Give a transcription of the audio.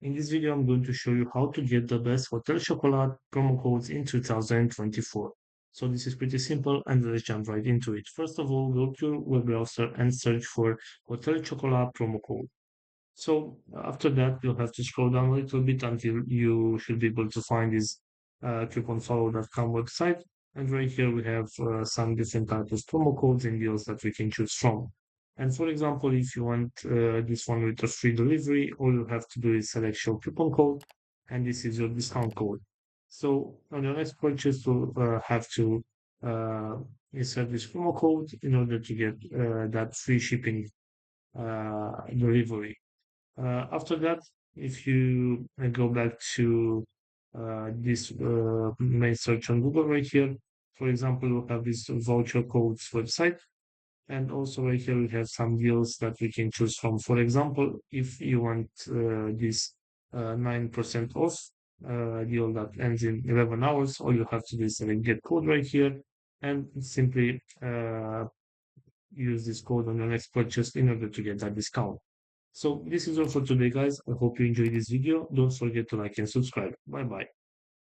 In this video, I'm going to show you how to get the best Hotel Chocolat promo codes in 2024. So this is pretty simple and let's jump right into it. First of all, go to your web browser and search for Hotel Chocolat promo code. So after that, you'll have to scroll down a little bit until you should be able to find this couponfollow.com website. And right here, we have some different types of promo codes and deals that we can choose from. And for example, if you want this one with a free delivery, all you have to do is select your coupon code, and this is your discount code. So on your next purchase, you'll have to uh, insert this promo code in order to get that free shipping delivery. After that, if you go back to this main search on Google right here, for example, we have this voucher codes website. And also right here, we have some deals that we can choose from. For example, if you want this 9% off deal that ends in 11 hours, all you have to do is select get code right here and simply use this code on your next purchase in order to get that discount. So this is all for today, guys. I hope you enjoyed this video. Don't forget to like and subscribe. Bye bye.